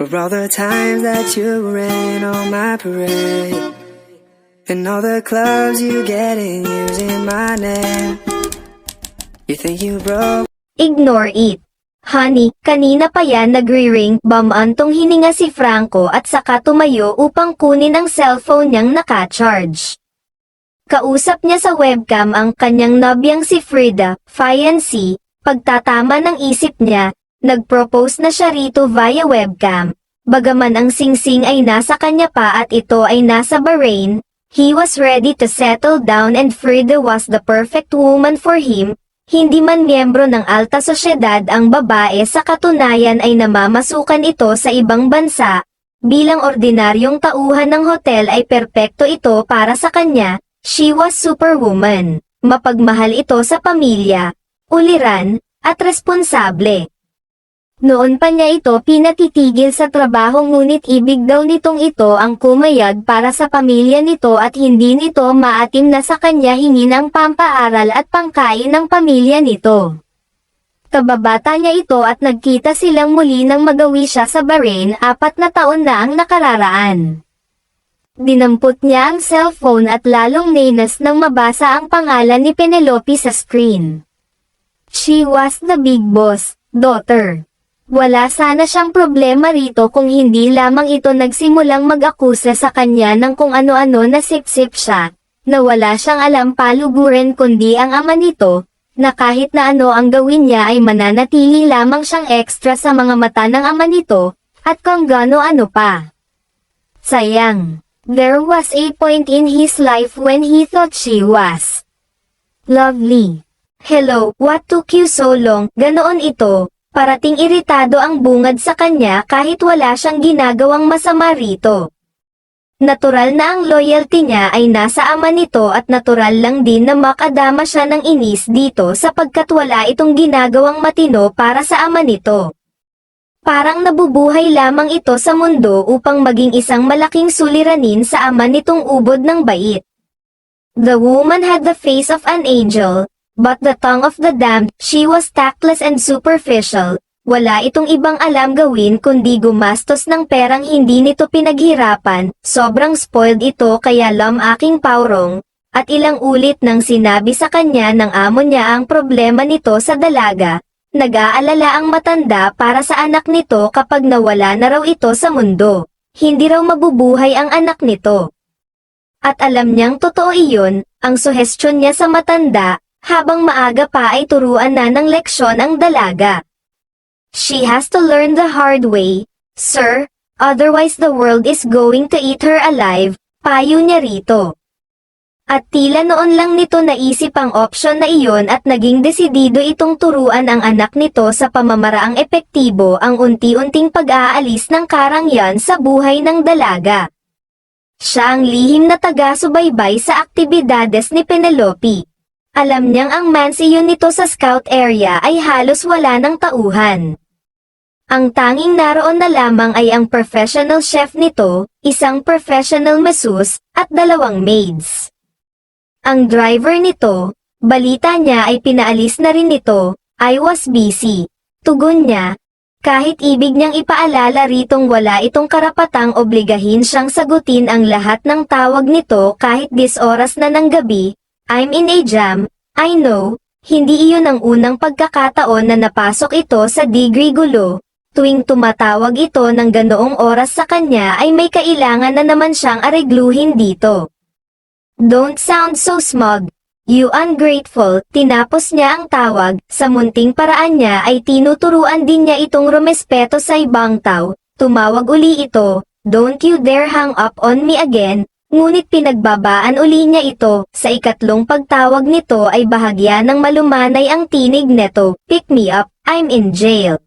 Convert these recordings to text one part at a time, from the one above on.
For all the times that you rain on my parade, and all the clubs you get in using my name. You think you broke? Ignore it. Honey, kanina pa yan nagre-ring bam-antong hininga si Franco at saka tumayo upang kunin ang cellphone niyang naka-charge. Kausap niya sa webcam ang kanyang nobyang si Frida, fiancé. Pagtatama ng isip niya, nag-propose na siya rito via webcam. Bagaman ang singsing ay nasa kanya pa at ito ay nasa Bahrain, he was ready to settle down and Frida was the perfect woman for him. Hindi man miyembro ng alta sosyedad ang babae, sa katunayan ay namamasukan ito sa ibang bansa. Bilang ordinaryong tauhan ng hotel ay perpekto ito para sa kanya. She was superwoman. Mapagmahal ito sa pamilya, uliran, at responsable. Noon pa niya ito pinatitigil sa trabaho, ngunit ibig daw nitong ito ang kumayag para sa pamilya nito at hindi nito maatim na sa kanya hingin ang pampaaral at pangkain ng pamilya nito. Kababata niya ito at nagkita silang muli nang magawi siya sa Bahrain 4 na taon na ang nakararaan. Dinampot niya ang cellphone at lalong nainas nang mabasa ang pangalan ni Penelope sa screen. She was the big boss, daughter. Wala sana siyang problema rito kung hindi lamang ito nagsimulang mag-akusa sa kanya ng kung ano-ano na sip-sip siya, na wala siyang alam paluguran kundi ang ama nito, na kahit na ano ang gawin niya ay mananatili lamang siyang extra sa mga mata ng ama nito, at kung gaano-ano pa. Sayang, there was a point in his life when he thought she was lovely. Hello, what took you so long? Ganoon ito. Parating iritado ang bungad sa kanya kahit wala siyang ginagawang masama rito. Natural na ang loyalty niya ay nasa ama nito at natural lang din na makadama siya ng inis dito sapagkat wala itong ginagawang matino para sa ama nito. Parang nabubuhay lamang ito sa mundo upang maging isang malaking suliranin sa ama nitong ubod ng bait. The woman had the face of an angel, but the tongue of the damned. She was tactless and superficial. Wala itong ibang alam gawin kundi gumastos ng perang hindi nito pinaghirapan. Sobrang spoiled ito kaya aking paurong. At ilang ulit nang sinabi sa kanya ng amo niya ang problema nito sa dalaga. Nag-aalala ang matanda para sa anak nito kapag nawala na raw ito sa mundo. Hindi raw mabubuhay ang anak nito. At alam niyang totoo iyon, ang suhestyon niya sa matanda. Habang maaga pa ay turuan na ng leksyon ang dalaga. She has to learn the hard way, sir, otherwise the world is going to eat her alive, payo niya rito. At tila noon lang nito naisip ang opsyon na iyon at naging desidido itong turuan ang anak nito sa pamamaraang epektibo ang unti-unting pag-aalis ng karangyan sa buhay ng dalaga. Siya ang lihim na taga-subaybay sa aktibidades ni Penelope. Alam niyang ang mansiyon nito sa scout area ay halos wala ng tauhan. Ang tanging naroon na lamang ay ang professional chef nito, isang professional masseuse, at 2 maids. Ang driver nito, balita niya ay pinaalis na rin nito. I was busy. Tugon niya, kahit ibig niyang ipaalala ritong wala itong karapatang obligahin siyang sagutin ang lahat ng tawag nito kahit 10 oras na ng gabi. I'm in a jam, I know, hindi iyon ang unang pagkakataon na napasok ito sa degree gulo. Tuwing tumatawag ito ng ganoong oras sa kanya ay may kailangan na naman siyang aregluhin dito. Don't sound so smug, you ungrateful. Tinapos niya ang tawag, sa munting paraan niya ay tinuturuan din niya itong rumespeto sa ibang tao. Tumawag uli ito, don't you dare hang up on me again. Ngunit pinagbabaan uli niya ito. Sa ikatlong pagtawag nito ay bahagya ng malumanay ang tinig neto, pick me up, I'm in jail.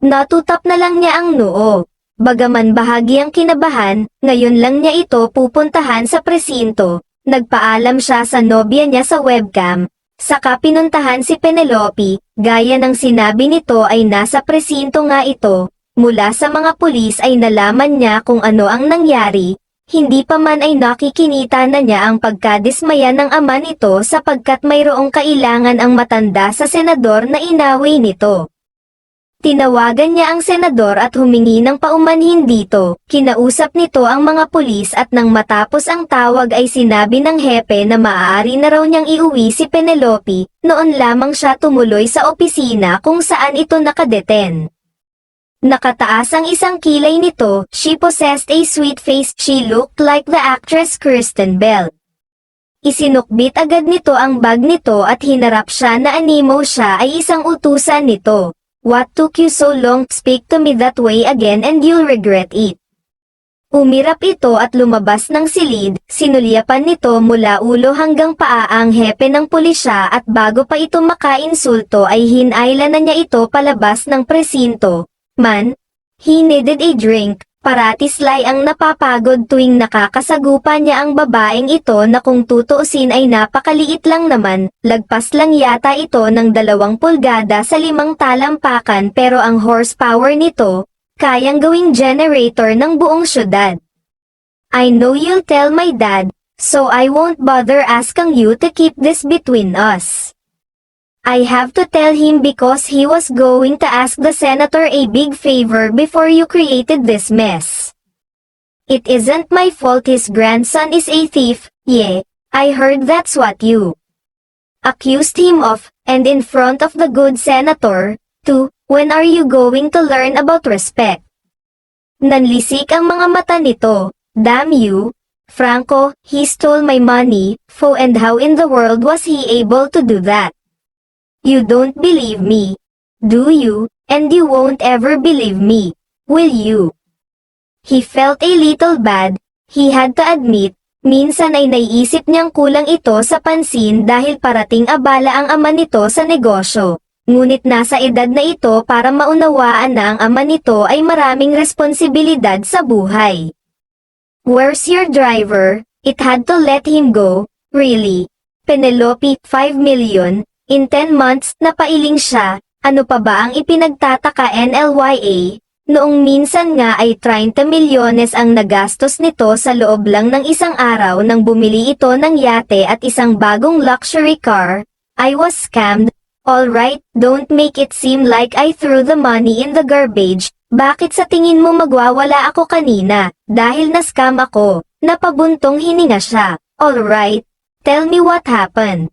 Natutap na lang niya ang noo. Bagaman bahagyang kinabahan, ngayon lang niya ito pupuntahan sa presinto. Nagpaalam siya sa nobya niya sa webcam. Saka pinuntahan si Penelope, gaya ng sinabi nito ay nasa presinto nga ito. Mula sa mga pulis ay nalaman niya kung ano ang nangyari. Hindi pa man ay nakikinita na niya ang pagkadismaya ng ama nito sapagkat mayroong kailangan ang matanda sa senador na inaway nito. Tinawagan niya ang senador at humingi ng paumanhin dito. Kinausap nito ang mga pulis at nang matapos ang tawag ay sinabi ng hepe na maaari na raw niyang iuwi si Penelope, noon lamang siya tumuloy sa opisina kung saan ito nakadeten. Nakataas ang isang kilay nito, she possessed a sweet face, she looked like the actress Kristen Bell. Isinukbit agad nito ang bag nito at hinarap siya na animo siya ay isang utusan nito. What took you so long? Speak to me that way again and you'll regret it. Umirap ito at lumabas ng silid, sinulyapan nito mula ulo hanggang paa ang hepe ng pulisya at bago pa ito makainsulto ay hinailan na niya ito palabas ng presinto. Man, he needed a drink. Paratis-lay ang napapagod tuwing nakakasagupa niya ang babaeng ito na kung tutuusin ay napakaliit lang naman, lagpas lang yata ito ng 2 pulgada sa 5 talampakan pero ang horsepower nito, kayang gawing generator ng buong syudad. I know you'll tell my dad, so I won't bother asking you to keep this between us. I have to tell him because he was going to ask the senator a big favor before you created this mess. It isn't my fault his grandson is a thief, yeah, I heard that's what you accused him of, and in front of the good senator, too. When are you going to learn about respect? Nanlisik ang mga mata nito. Damn you, Franco, he stole my money, and how in the world was he able to do that? You don't believe me, do you? And you won't ever believe me, will you? He felt a little bad, he had to admit, minsan ay naiisip niyang kulang ito sa pansin dahil parating abala ang ama nito sa negosyo. Ngunit nasa edad na ito para maunawaan na ang ama nito ay maraming responsibilidad sa buhay. Where's your driver? It had to let him go, really. Penelope, 5 million. In 10 months, napailing siya, ano pa ba ang ipinagtataka NLYA? Noong minsan nga ay 30 milyones ang nagastos nito sa loob lang ng isang araw nang bumili ito ng yate at isang bagong luxury car. I was scammed. Alright, don't make it seem like I threw the money in the garbage. Bakit sa tingin mo magwawala ako kanina? Dahil na-scam ako. Napabuntong hininga siya. Alright, tell me what happened.